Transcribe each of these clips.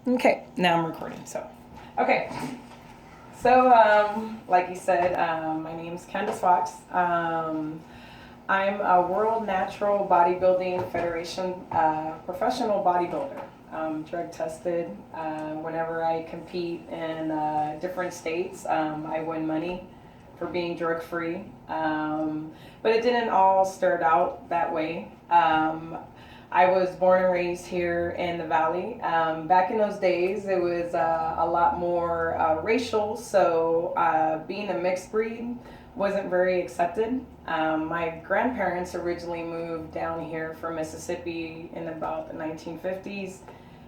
Okay, now I'm recording. Okay. So, like you said, my name's Candace Fox. I'm a World Natural Bodybuilding Federation professional bodybuilder. Drug tested. Whenever I compete in different states, I win money for being drug free. But it didn't all start out that way. I was born and raised here in the Valley. Back in those days, it was a lot more racial, so being a mixed breed wasn't very accepted. My grandparents originally moved down here from Mississippi in about the 1950s.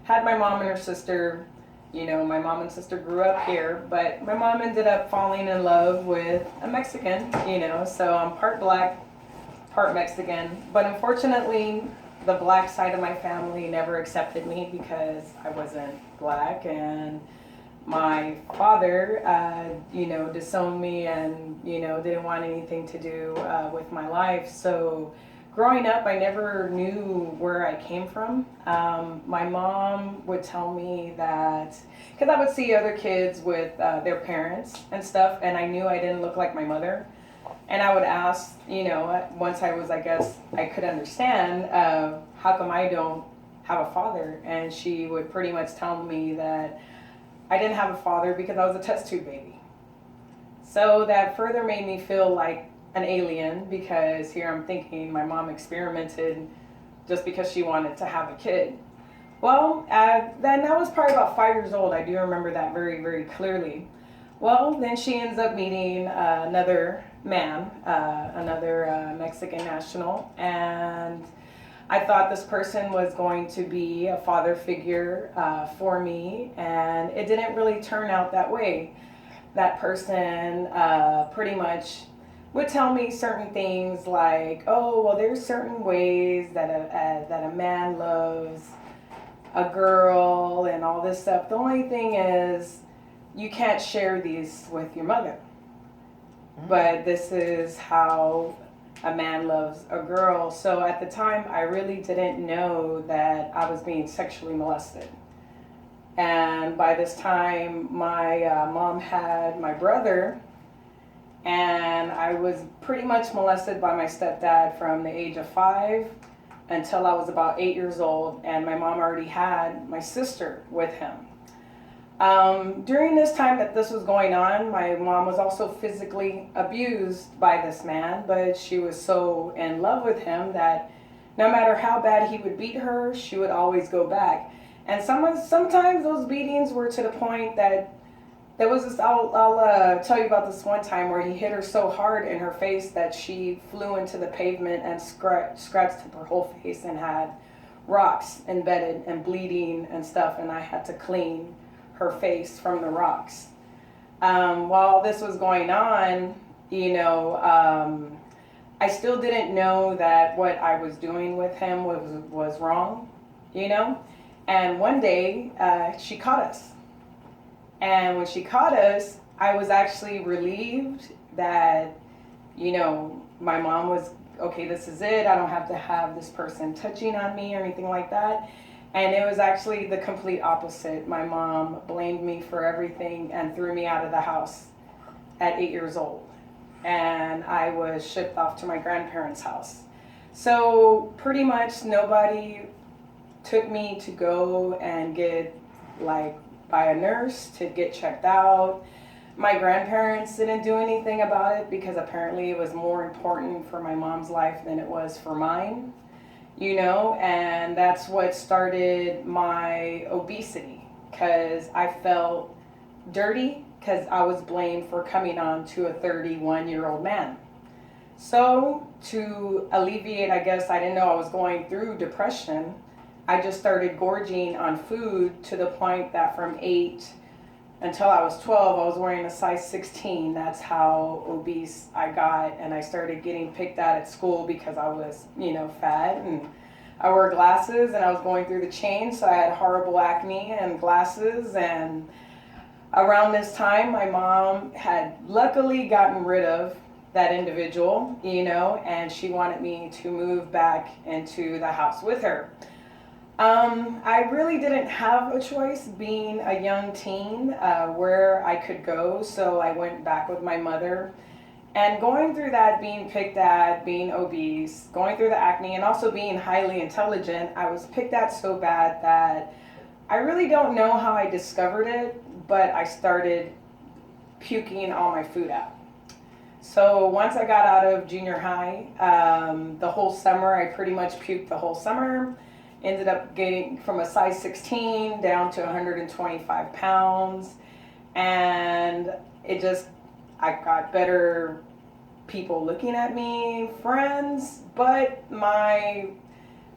Had my mom and her sister. You know, my mom and sister grew up here, but my mom ended up falling in love with a Mexican, so I'm part black, part Mexican. But unfortunately, the black side of my family never accepted me because I wasn't black, and my father, disowned me and, didn't want anything to do with my life. So growing up, I never knew where I came from. My mom would tell me that, because I would see other kids with their parents and stuff, and I knew I didn't look like my mother. And I would ask, once I guess, I could understand, how come I don't have a father? And she would pretty much tell me that I didn't have a father because I was a test tube baby. So that further made me feel like an alien, because here I'm thinking my mom experimented just because she wanted to have a kid. Well, then I was probably about 5 years old. I do remember that very, very clearly. Well, then she ends up meeting another man, another Mexican national, and I thought this person was going to be a father figure for me, and it didn't really turn out that way. That person pretty much would tell me certain things like, oh, well, there's certain ways that a man loves a girl and all this stuff. The only thing is, you can't share these with your mother. But this is how a man loves a girl. So at the time, I really didn't know that I was being sexually molested. And by this time, my mom had my brother, and I was pretty much molested by my stepdad from the age of 5 until I was about 8 years old, and my mom already had my sister with him. During this time that this was going on, my mom was also physically abused by this man, but she was so in love with him that no matter how bad he would beat her, she would always go back. And sometimes those beatings were to the point that there was this, I'll tell you about this one time where he hit her so hard in her face that she flew into the pavement and scratched up her whole face and had rocks embedded and bleeding and stuff, and I had to clean her face from the rocks. While this was going on, I still didn't know that what I was doing with him was wrong, And one day, she caught us. And when she caught us, I was actually relieved that, my mom was, okay, this is it. I don't have to have this person touching on me or anything like that. And it was actually the complete opposite. My mom blamed me for everything and threw me out of the house at 8 years old. And I was shipped off to my grandparents' house. So pretty much nobody took me to go and get by a nurse to get checked out. My grandparents didn't do anything about it because apparently it was more important for my mom's life than it was for mine. And that's what started my obesity, because I felt dirty because I was blamed for coming on to a 31-year-old man. So to alleviate, I guess, I didn't know I was going through depression, I just started gorging on food to the point that from 8 until I was 12, I was wearing a size 16. That's how obese I got, and I started getting picked at school because I was, fat, and I wore glasses, and I was going through the chain, so I had horrible acne and glasses. And around this time, my mom had luckily gotten rid of that individual, and she wanted me to move back into the house with her. I really didn't have a choice being a young teen where I could go, so I went back with my mother. And going through that, being picked at, being obese, going through the acne, and also being highly intelligent, I was picked at so bad that I really don't know how I discovered it, but I started puking all my food out. So once I got out of junior high, the whole summer, I pretty much puked the whole summer. Ended up getting from a size 16 down to 125 pounds. And it just, I got better people looking at me, friends, but my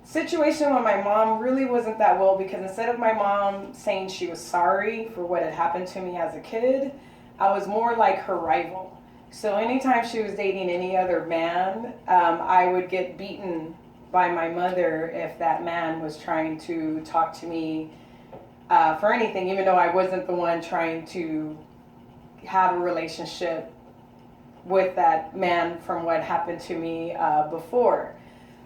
situation with my mom really wasn't that well, because instead of my mom saying she was sorry for what had happened to me as a kid, I was more like her rival. So anytime she was dating any other man, I would get beaten by my mother if that man was trying to talk to me for anything, even though I wasn't the one trying to have a relationship with that man from what happened to me before.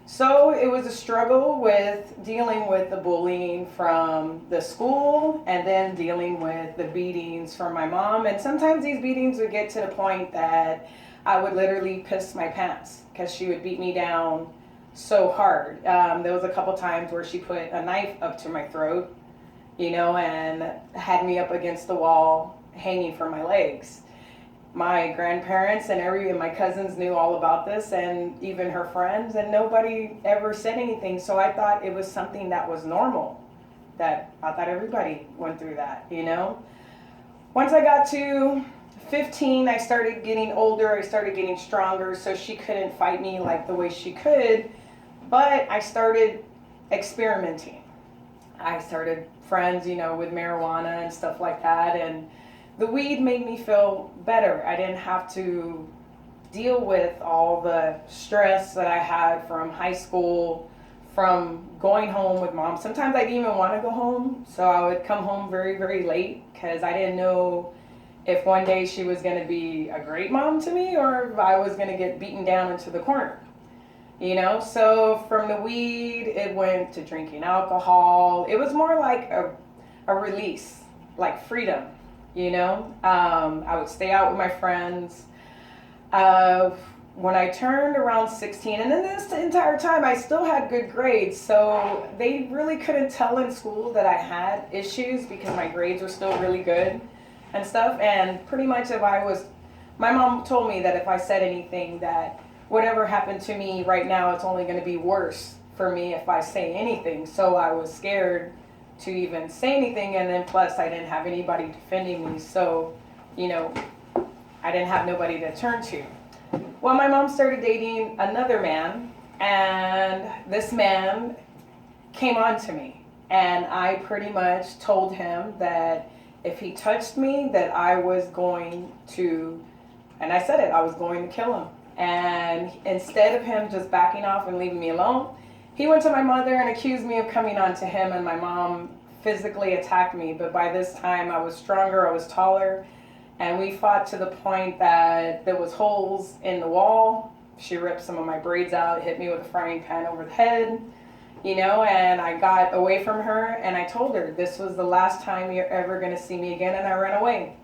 So it was a struggle with dealing with the bullying from the school and then dealing with the beatings from my mom. And sometimes these beatings would get to the point that I would literally piss my pants because she would beat me down so hard. There was a couple times where she put a knife up to my throat, and had me up against the wall hanging from my legs. My grandparents and my cousins knew all about this, and even her friends, and nobody ever said anything. So I thought it was something that was normal, that I thought everybody went through that. Once I got to 15, I started getting older, I started getting stronger, so she couldn't fight me like the way she could, but I started experimenting. I started friends, with marijuana and stuff like that, and the weed made me feel better. I didn't have to deal with all the stress that I had from high school, from going home with mom. Sometimes I didn't even want to go home, so I would come home very, very late because I didn't know if one day she was going to be a great mom to me or if I was going to get beaten down into the corner. So from the weed, it went to drinking alcohol. It was more like a release, like freedom. I would stay out with my friends. When I turned around 16, and then this entire time I still had good grades, so they really couldn't tell in school that I had issues because my grades were still really good and stuff. And pretty much my mom told me that if I said anything, that whatever happened to me right now, it's only going to be worse for me if I say anything. So I was scared to even say anything, and then plus I didn't have anybody defending me, so I didn't have nobody to turn to. Well, my mom started dating another man, and this man came on to me, and I pretty much told him that if he touched me, that I was going to, and I said it, I was going to kill him. And instead of him just backing off and leaving me alone, he went to my mother and accused me of coming on to him, and my mom physically attacked me. But by this time, I was stronger, I was taller, and we fought to the point that there was holes in the wall. She ripped some of my braids out, hit me with a frying pan over the head, and I got away from her, and I told her, this was the last time you're ever going to see me again, and I ran away.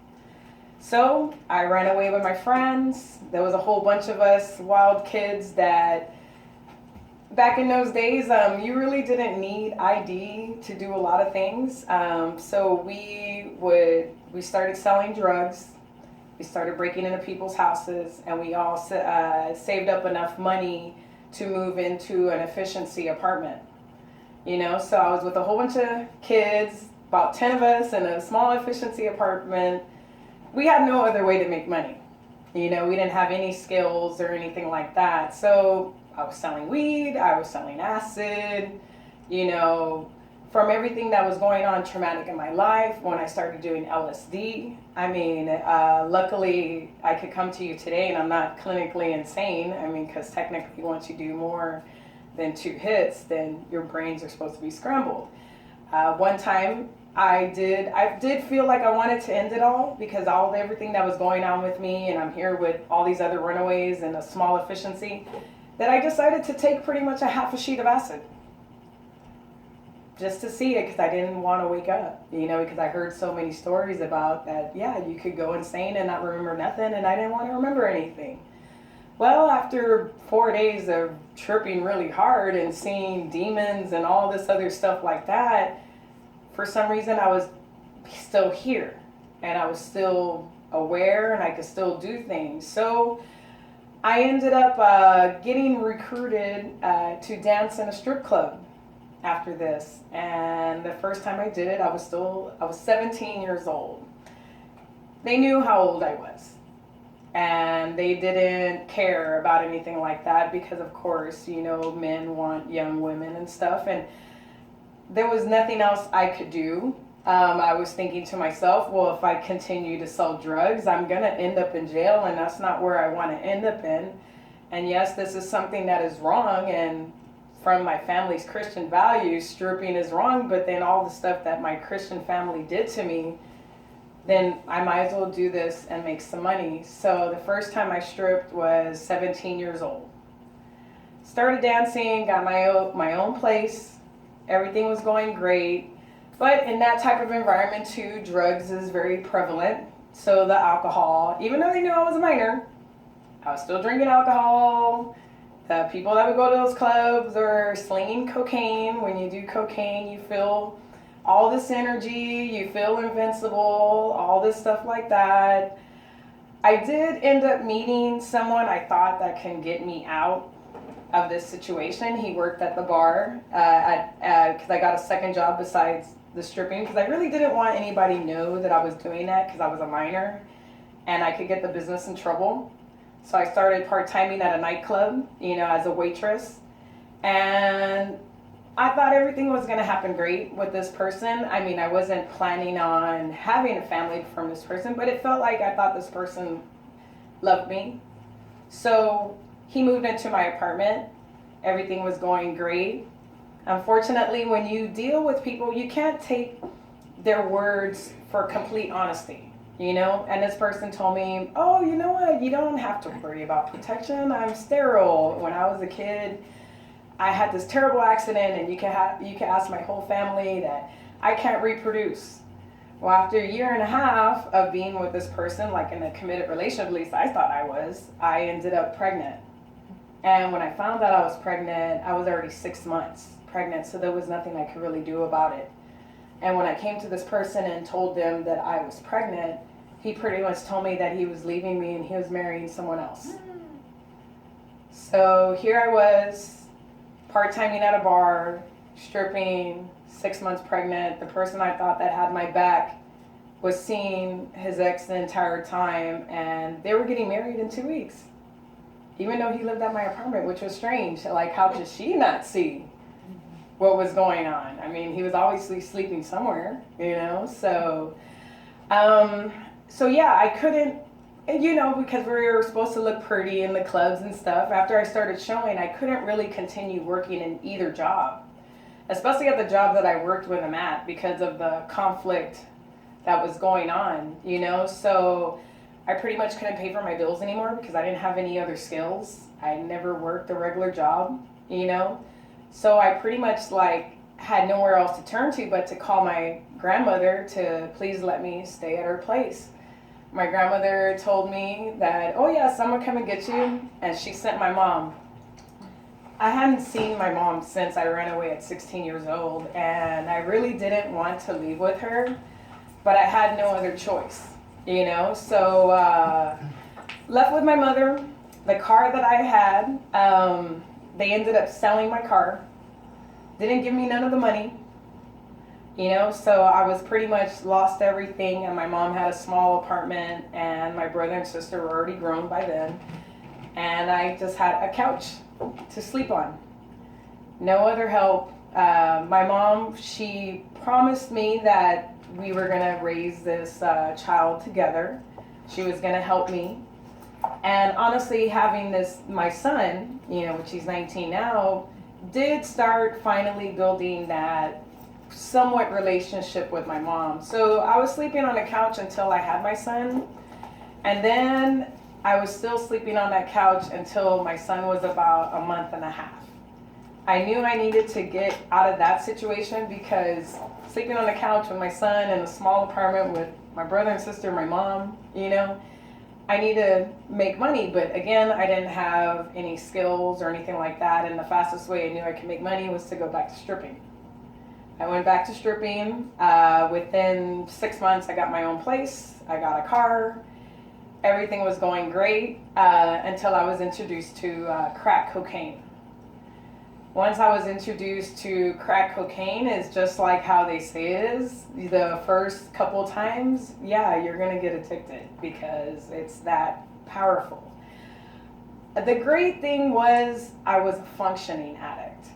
So I ran away with my friends. There was a whole bunch of us wild kids that back in those days, you really didn't need ID to do a lot of things. So we started selling drugs. We started breaking into people's houses, and we all saved up enough money to move into an efficiency apartment. So I was with a whole bunch of kids, about 10 of us in a small efficiency apartment. We had no other way to make money. We didn't have any skills or anything like that. So I was selling weed, I was selling acid, from everything that was going on traumatic in my life. When I started doing LSD, luckily I could come to you today and I'm not clinically insane. Because technically once you do more than 2 hits, then your brains are supposed to be scrambled. One time I did feel like I wanted to end it all because everything that was going on with me, and I'm here with all these other runaways and a small efficiency, that I decided to take pretty much a half a sheet of acid. just to see it because I didn't want to wake up, because I heard so many stories about that. Yeah, you could go insane and not remember nothing, and I didn't want to remember anything. Well, after 4 days of tripping really hard and seeing demons and all this other stuff like that, for some reason I was still here and I was still aware and I could still do things. So I ended up getting recruited to dance in a strip club after this. And the first time I did it, I was 17 years old. They knew how old I was. And they didn't care about anything like that because, of course, men want young women and stuff. And there was nothing else I could do. I was thinking to myself, well, if I continue to sell drugs, I'm going to end up in jail, and that's not where I want to end up in. And yes, this is something that is wrong, and from my family's Christian values, stripping is wrong, but then all the stuff that my Christian family did to me, then I might as well do this and make some money. So the first time I stripped was 17 years old. Started dancing, got my own place. Everything was going great. But in that type of environment too, drugs is very prevalent. So the alcohol, even though they knew I was a minor, I was still drinking alcohol. The people that would go to those clubs are slinging cocaine. When you do cocaine, you feel all this energy, you feel invincible, all this stuff like that. I did end up meeting someone I thought that can get me out of this situation. He worked at the bar because I got a second job besides the stripping because I really didn't want anybody to know that I was doing that because I was a minor and I could get the business in trouble. So I started part-timing at a nightclub, as a waitress. And I thought everything was going to happen great with this person. I mean, I wasn't planning on having a family from this person, but it felt like I thought this person loved me. So he moved into my apartment. Everything was going great. Unfortunately, when you deal with people, you can't take their words for complete honesty. And this person told me, oh, you know what, you don't have to worry about protection. I'm sterile. When I was a kid, I had this terrible accident, and you can ask my whole family that I can't reproduce. Well, after a year and a half of being with this person, like in a committed relationship, at least I thought I ended up pregnant. And when I found out I was pregnant, I was already 6 months pregnant, so there was nothing I could really do about it. And when I came to this person and told them that I was pregnant, he pretty much told me that he was leaving me and he was marrying someone else. So here I was, part-timing at a bar, stripping, 6 months pregnant. The person I thought that had my back was seeing his ex the entire time, and they were getting married in 2 weeks. Even though he lived at my apartment, which was strange. Like, how could she not see what was going on? I mean, he was obviously sleeping somewhere, So yeah, I couldn't, because we were supposed to look pretty in the clubs and stuff. After I started showing, I couldn't really continue working in either job, especially at the job that I worked with him at because of the conflict that was going on, So I pretty much couldn't pay for my bills anymore because I didn't have any other skills. I never worked a regular job, So I pretty much had nowhere else to turn to but to call my grandmother to please let me stay at her place. My grandmother told me that, oh yeah, someone come and get you, and she sent my mom. I hadn't seen my mom since I ran away at 16 years old, and I really didn't want to leave with her, but I had no other choice, So left with my mother. The car that I had, they ended up selling my car. Didn't give me none of the money, so I was pretty much lost everything, and my mom had a small apartment, and my brother and sister were already grown by then, and I just had a couch to sleep on. No other help. My mom, she promised me that we were going to raise this child together. She was going to help me. And honestly, having my son, which he's 19 now, did start finally building that somewhat relationship with my mom. So I was sleeping on the couch until I had my son. And then I was still sleeping on that couch until my son was about a month and a half. I knew I needed to get out of that situation because sleeping on the couch with my son in a small apartment with my brother and sister, my mom, I need to make money. But again, I didn't have any skills or anything like that. And the fastest way I knew I could make money was to go back to stripping. I went back to stripping. Within 6 months, I got my own place. I got a car. Everything was going great until I was introduced to crack cocaine. Once I was introduced to crack cocaine, it's just like how they say it is. The first couple times, yeah, you're gonna get addicted because it's that powerful. The great thing was I was a functioning addict,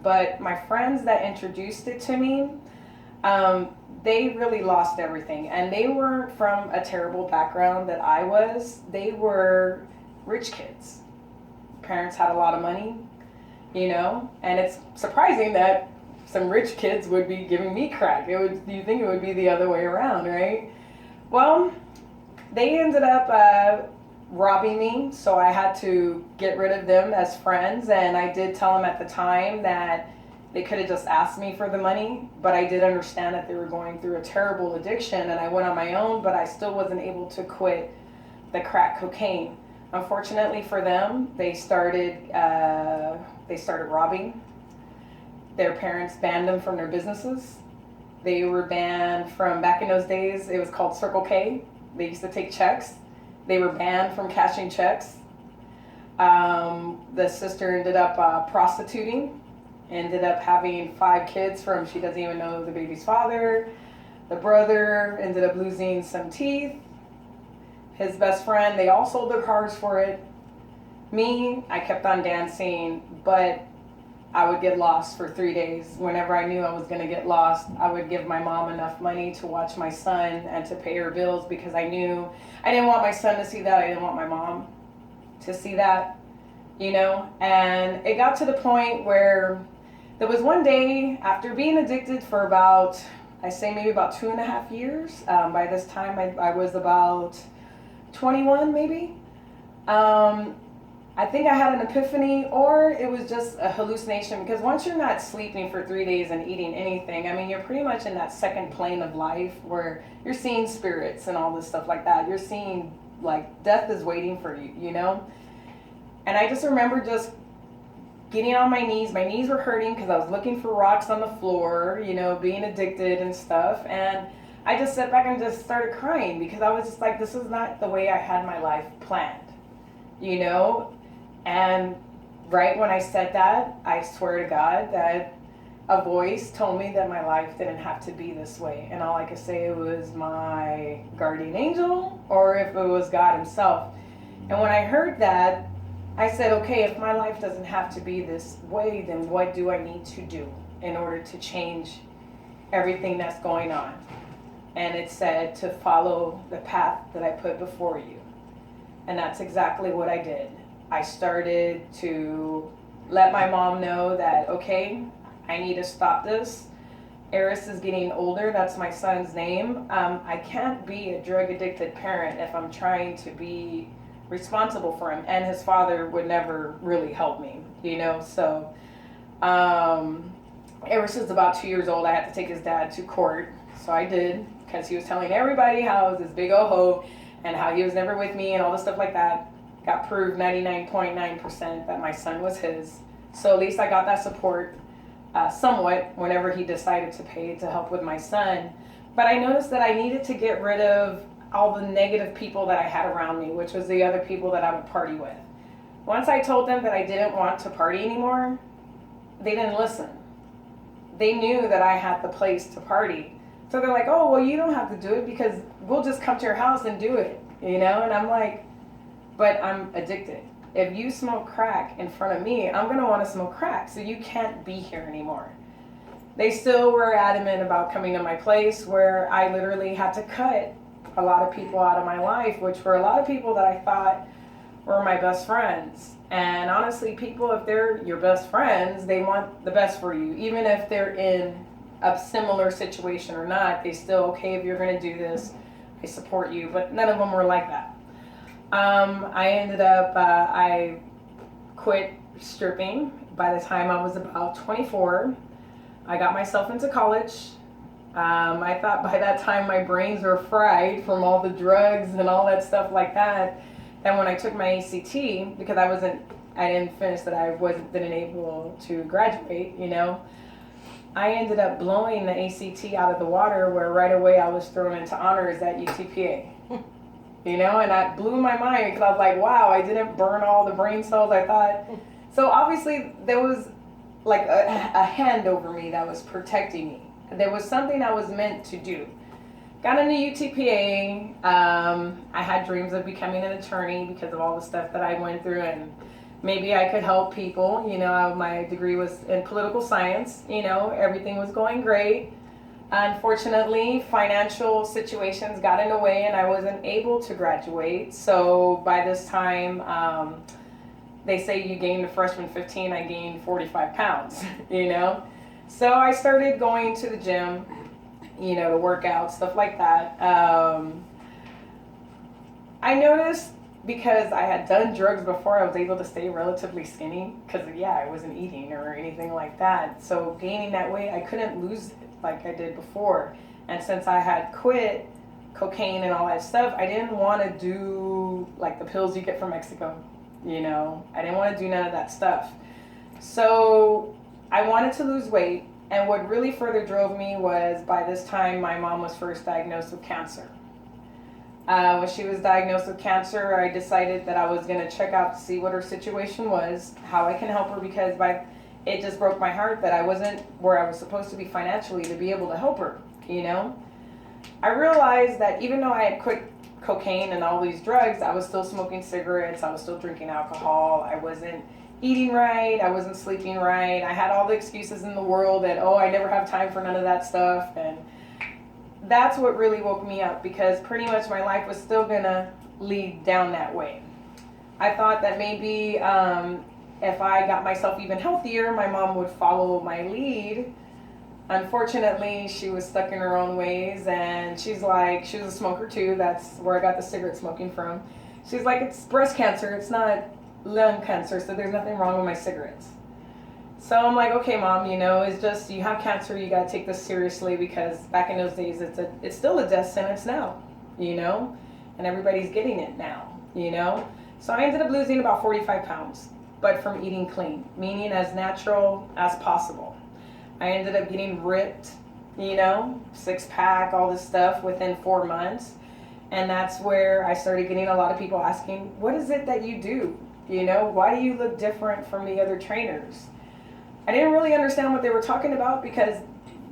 but my friends that introduced it to me, they really lost everything, and they weren't from a terrible background that I was. They were rich kids. Parents had a lot of money. And it's surprising that some rich kids would be giving me crack. You think it would be the other way around, right? Well, they ended up robbing me, so I had to get rid of them as friends, and I did tell them at the time that they could have just asked me for the money, but I did understand that they were going through a terrible addiction, and I went on my own, but I still wasn't able to quit the crack cocaine. Unfortunately for them, they started robbing. Their parents banned them from their businesses. They were banned from, back in those days, it was called Circle K. They used to take checks. They were banned from cashing checks. The sister ended up prostituting, ended up having 5 kids from, she doesn't even know the baby's father. The brother ended up losing some teeth. His best friend, they all sold their cars for it. Me, I kept on dancing, but I would get lost for 3 days. Whenever I knew I was going to get lost, I would give my mom enough money to watch my son and to pay her bills because I knew I didn't want my son to see that. I didn't want my mom to see that, And it got to the point where there was one day after being addicted for about, I say maybe about 2.5 years. By this time, I was about 21 maybe. I think I had an epiphany, or it was just a hallucination, because once you're not sleeping for 3 days and eating anything, you're pretty much in that second plane of life where you're seeing spirits and all this stuff like that. You're seeing like death is waiting for you, And I just remember just getting on my knees. My knees were hurting because I was looking for rocks on the floor, being addicted and stuff. And I just sat back and just started crying because I was just like, this is not the way I had my life planned, And right when I said that, I swear to God that a voice told me that my life didn't have to be this way. And all I could say was my guardian angel, or if it was God himself. And when I heard that, I said, okay, if my life doesn't have to be this way, then what do I need to do in order to change everything that's going on? And it said to follow the path that I put before you. And that's exactly what I did. I started to let my mom know that, okay, I need to stop this. Eris is getting older. That's my son's name. I can't be a drug addicted parent if I'm trying to be responsible for him. And his father would never really help me, So Eris is about 2 years old. I had to take his dad to court. So I did, because he was telling everybody how I was this big old hoe and how he was never with me and all this stuff like that. Got proved 99.9% that my son was his. So at least I got that support somewhat whenever he decided to pay to help with my son. But I noticed that I needed to get rid of all the negative people that I had around me, which was the other people that I would party with. Once I told them that I didn't want to party anymore, they didn't listen. They knew that I had the place to party. So they're like, oh, well, you don't have to do it because we'll just come to your house and do it, And I'm like, but I'm addicted. If you smoke crack in front of me, I'm going to want to smoke crack, so you can't be here anymore. They still were adamant about coming to my place, where I literally had to cut a lot of people out of my life, which were a lot of people that I thought were my best friends. And honestly, people, if they're your best friends, they want the best for you. Even if they're in a similar situation or not, they still, okay, if you're going to do this, I support you. But none of them were like that. I ended up, I quit stripping by the time I was about 24, I got myself into college. I thought by that time my brains were fried from all the drugs and all that stuff like that. And when I took my ACT, because I didn't finish that, didn't able to graduate, you know, I ended up blowing the ACT out of the water, where right away I was thrown into honors at UTPA. You know, and that blew my mind because I was like, wow, I didn't burn all the brain cells I thought. So obviously there was like a hand over me that was protecting me. There was something I was meant to do. Got into UTPA. I had dreams of becoming an attorney because of all the stuff that I went through, and maybe I could help people. You know, my degree was in political science. You know, everything was going great. Unfortunately, financial situations got in the way and I wasn't able to graduate. So by this time, they say you gain a freshman 15, I gained 45 pounds, you know? So I started going to the gym, you know, to work out, stuff like that. I noticed, because I had done drugs before, I was able to stay relatively skinny because, yeah, I wasn't eating or anything like that. So gaining that weight, I couldn't lose it like I did before. And since I had quit cocaine and all that stuff, I didn't want to do like the pills you get from Mexico, you know? I didn't want to do none of that stuff. So I wanted to lose weight, and what really further drove me was, by this time my mom was first diagnosed with cancer. When she was diagnosed with cancer, I decided that I was going to check out to see what her situation was, how I can help her, because it just broke my heart that I wasn't where I was supposed to be financially to be able to help her, you know? I realized that even though I had quit cocaine and all these drugs, I was still smoking cigarettes, I was still drinking alcohol, I wasn't eating right, I wasn't sleeping right, I had all the excuses in the world that, oh, I never have time for none of that stuff, and that's what really woke me up, because pretty much my life was still gonna lead down that way. I thought that maybe if I got myself even healthier, my mom would follow my lead. Unfortunately, she was stuck in her own ways, and she was a smoker too. That's where I got the cigarette smoking from. She's like, it's breast cancer, it's not lung cancer, so there's nothing wrong with my cigarettes. So I'm like, okay, Mom, you know, it's just, you have cancer, you gotta take this seriously, because back in those days, it's still a death sentence now, you know, and everybody's getting it now, you know. So I ended up losing about 45 pounds, but from eating clean, meaning as natural as possible. I ended up getting ripped, you know, 6-pack, all this stuff within 4 months. And that's where I started getting a lot of people asking, what is it that you do? You know, why do you look different from the other trainers? I didn't really understand what they were talking about, because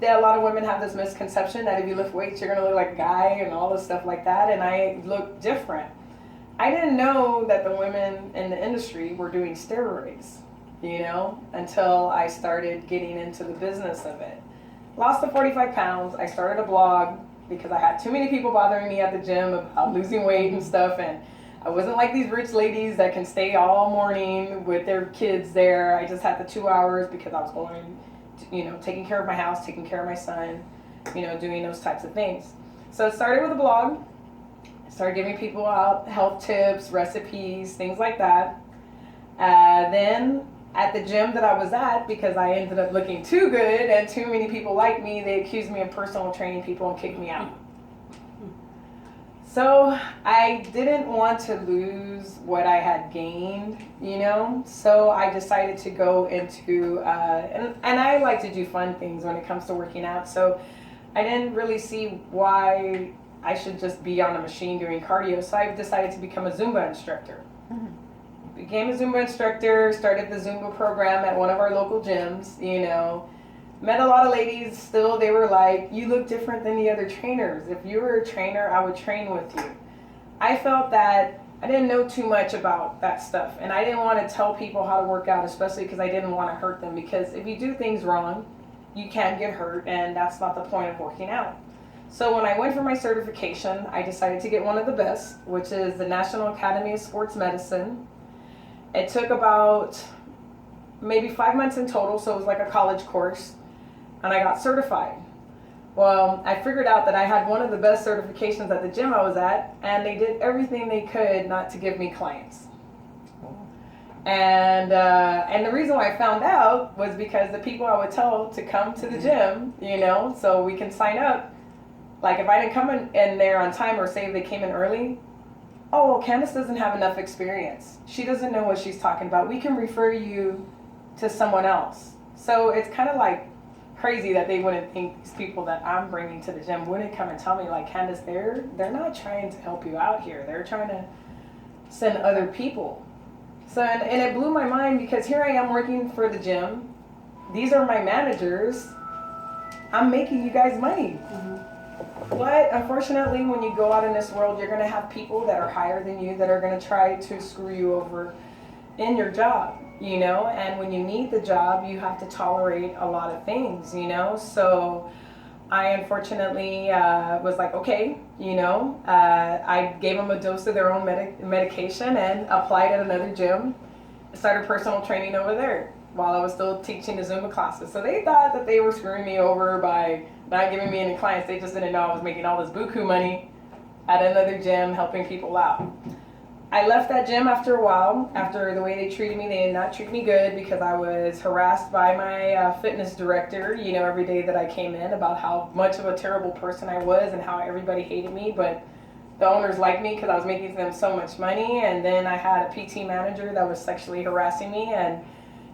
a lot of women have this misconception that if you lift weights, you're gonna look like a guy and all this stuff like that, and I look different. I didn't know that the women in the industry were doing steroids, you know, until I started getting into the business of it. Lost the 45 pounds, I started a blog because I had too many people bothering me at the gym about losing weight and stuff, and I wasn't like these rich ladies that can stay all morning with their kids there. I just had the 2 hours because I was going, to, you know, taking care of my house, taking care of my son, you know, doing those types of things. So it started with a blog. I started giving people out health tips, recipes, things like that. Then at the gym that I was at, because I ended up looking too good and too many people liked me, they accused me of personal training people and kicked me out. So I didn't want to lose what I had gained, you know, so I decided to go into, and I like to do fun things when it comes to working out, so I didn't really see why I should just be on a machine doing cardio, so I decided to become a Zumba instructor. Became a Zumba instructor, started the Zumba program at one of our local gyms, you know. Met a lot of ladies, still they were like, you look different than the other trainers. If you were a trainer, I would train with you. I felt that I didn't know too much about that stuff, and I didn't want to tell people how to work out, especially because I didn't want to hurt them, because if you do things wrong, you can get hurt, and that's not the point of working out. So when I went for my certification, I decided to get one of the best, which is the National Academy of Sports Medicine. It took about maybe 5 months in total, so it was like a college course, and I got certified. Well, I figured out that I had one of the best certifications at the gym I was at, and they did everything they could not to give me clients. And the reason why I found out was because the people I would tell to come to the gym, so we can sign up. Like if I didn't come in there on time, or say if they came in early, oh, well, Candace doesn't have enough experience. She doesn't know what she's talking about. We can refer you to someone else. So it's kind of like crazy that they wouldn't think these people that I'm bringing to the gym wouldn't come and tell me, like, Candace, they're not trying to help you out here. They're trying to send other people. So, and it blew my mind, because here I am working for the gym. These are my managers. I'm making you guys money. But unfortunately, when you go out in this world, you're going to have people that are higher than you that are going to try to screw you over in your job, and when you need the job, you have to tolerate a lot of things, so I unfortunately was like, okay, I gave them a dose of their own medication and applied at another gym, started personal training over there while I was still teaching the Zumba classes. So they thought that they were screwing me over by not giving me any clients. They just didn't know I was making all this buku money at another gym helping people out. I left that gym after a while. After the way they treated me, they did not treat me good, because I was harassed by my fitness director, every day that I came in, about how much of a terrible person I was and how everybody hated me. But the owners liked me because I was making them so much money. And then I had a PT manager that was sexually harassing me, and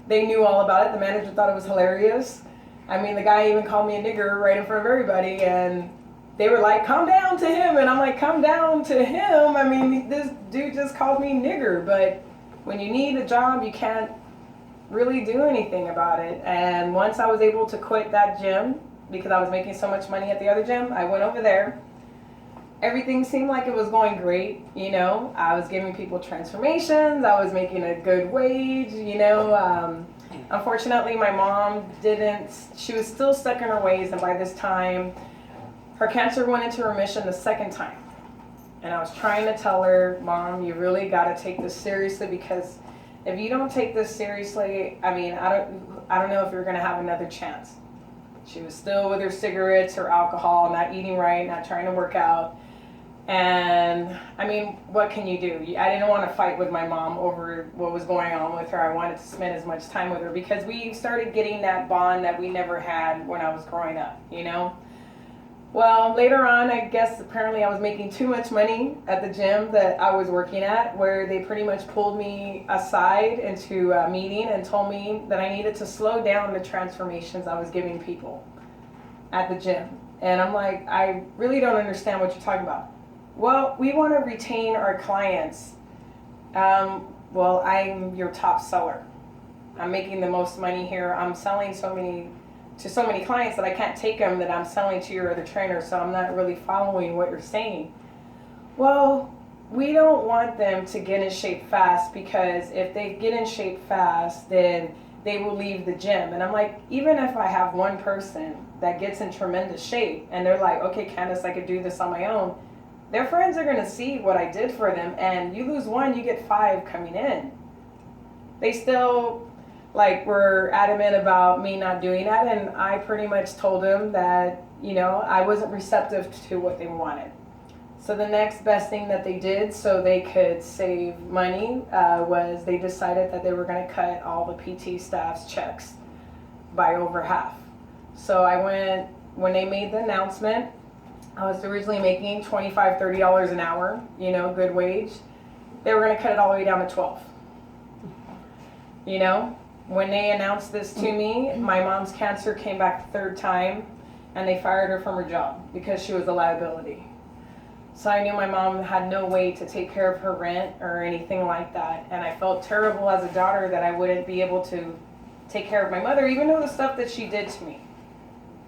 they knew all about it. The manager thought it was hilarious. I mean, the guy even called me a nigger right in front of everybody, and they were like, calm down to him. And I'm like, calm down to him? I mean, this dude just called me nigger. But when you need a job, you can't really do anything about it. And once I was able to quit that gym, because I was making so much money at the other gym, I went over there. Everything seemed like it was going great, I was giving people transformations, I was making a good wage, Unfortunately, my mom she was still stuck in her ways, and by this time, her cancer went into remission the second time. And I was trying to tell her, Mom, you really got to take this seriously, because if you don't take this seriously, I mean, I don't know if you're going to have another chance. She was still with her cigarettes, her alcohol, not eating right, not trying to work out. And I mean, what can you do? I didn't want to fight with my mom over what was going on with her. I wanted to spend as much time with her, because we started getting that bond that we never had when I was growing up, Well, later on, I guess apparently I was making too much money at the gym that I was working at, where they pretty much pulled me aside into a meeting and told me that I needed to slow down the transformations I was giving people at the gym. And I'm like, I really don't understand what you're talking about. Well, we want to retain our clients. Well, I'm your top seller. I'm making the most money here. I'm selling so many clients that I can't take them that I'm selling to your other trainers, so I'm not really following what you're saying. Well, we don't want them to get in shape fast, because if they get in shape fast, then they will leave the gym. And I'm like, even if I have one person that gets in tremendous shape and they're like, okay, Candace, I could do this on my own, their friends are going to see what I did for them, and you lose one, you get 5 coming in. They still were adamant about me not doing that, and I pretty much told them that, I wasn't receptive to what they wanted. So the next best thing that they did so they could save money was they decided that they were going to cut all the PT staff's checks by over half. So when they made the announcement, I was originally making $25, $30 an hour, good wage. They were going to cut it all the way down to 12. When they announced this to me, my mom's cancer came back the third time, and they fired her from her job because she was a liability. So I knew my mom had no way to take care of her rent or anything like that. And I felt terrible as a daughter that I wouldn't be able to take care of my mother, even though the stuff that she did to me.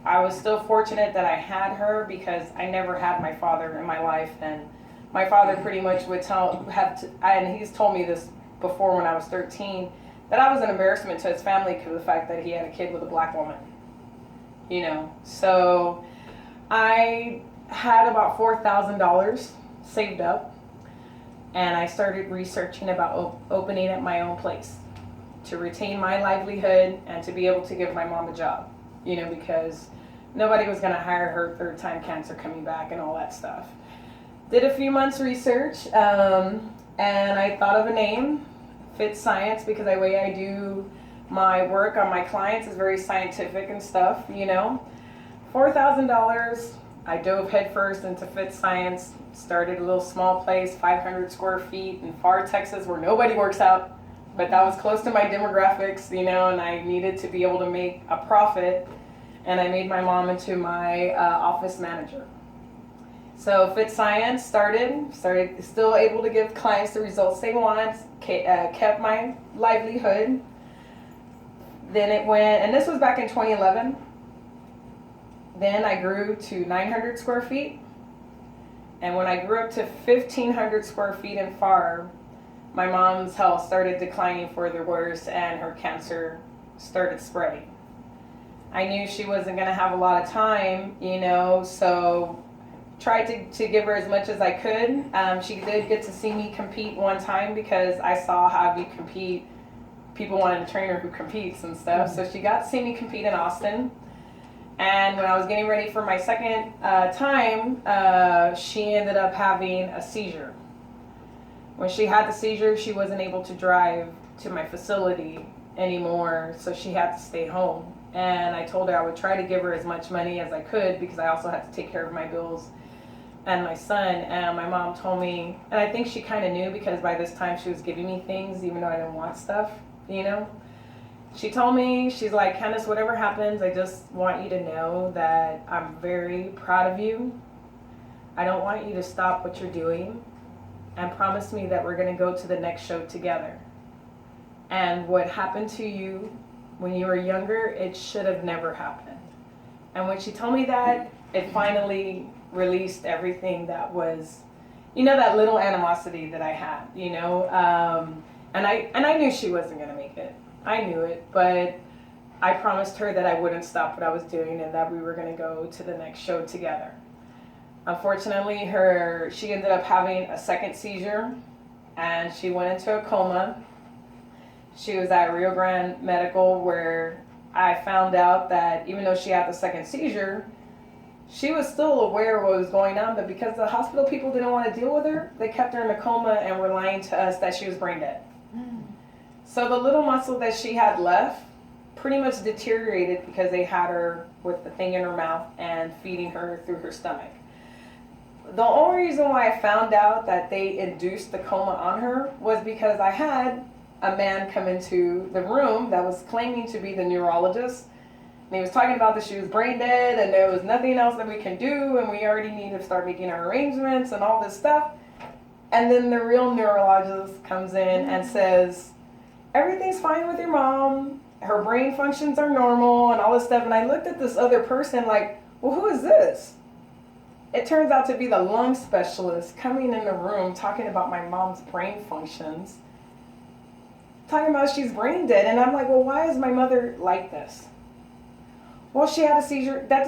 I was still fortunate that I had her, because I never had my father in my life. And my father pretty much would and he's told me this before when I was 13, that I was an embarrassment to his family because of the fact that he had a kid with a black woman. So I had about $4,000 saved up, and I started researching about opening at my own place to retain my livelihood and to be able to give my mom a job, because nobody was going to hire her third time cancer coming back and all that stuff. Did a few months research, and I thought of a name fit science, because the way I do my work on my clients is very scientific and stuff, you know. $4,000, I dove headfirst into fit science, started a little small place, 500 square feet in Far, Texas, where nobody works out, but that was close to my demographics, you know, and I needed to be able to make a profit, and I made my mom into my office manager. So Fit Science started still able to give clients the results they want, kept my livelihood. Then it went, and this was back in 2011. Then I grew to 900 square feet. And when I grew up to 1,500 square feet in FAR, my mom's health started declining further worse and her cancer started spreading. I knew she wasn't going to have a lot of time, you know, so tried to give her as much as I could. She did get to see me compete one time because I saw how you compete. People wanted a trainer who competes and stuff. Mm-hmm. So she got to see me compete in Austin. And when I was getting ready for my second time, she ended up having a seizure. When she had the seizure, she wasn't able to drive to my facility anymore, so she had to stay home. And I told her I would try to give her as much money as I could because I also had to take care of my bills and my son. And my mom told me, and I think she kind of knew because by this time she was giving me things even though I didn't want stuff, you know. She told me, she's like, Candace, whatever happens, I just want you to know that I'm very proud of you. I don't want you to stop what you're doing, and promise me that we're going to go to the next show together. And what happened to you when you were younger, it should have never happened. And when she told me that, it finally released everything that was, you know, that little animosity that I had, you know. And I knew she wasn't going to make it. I knew it, but I promised her that I wouldn't stop what I was doing and that we were going to go to the next show together. Unfortunately, she ended up having a second seizure and she went into a coma. She was at Rio Grande Medical, where I found out that even though she had the second seizure, she was still aware of what was going on, but because the hospital people didn't want to deal with her, they kept her in a coma and were lying to us that she was brain dead. So the little muscle that she had left pretty much deteriorated because they had her with the thing in her mouth and feeding her through her stomach. The only reason why I found out that they induced the coma on her was because I had a man come into the room that was claiming to be the neurologist. And he was talking about that she was brain dead and there was nothing else that we can do and we already need to start making our arrangements and all this stuff. And then the real neurologist comes in and says, everything's fine with your mom, her brain functions are normal and all this stuff. And I looked at this other person like, well, who is this? It turns out to be the lung specialist coming in the room talking about my mom's brain functions, talking about she's brain dead. And I'm like, well, why is my mother like this? Well, she had a seizure. That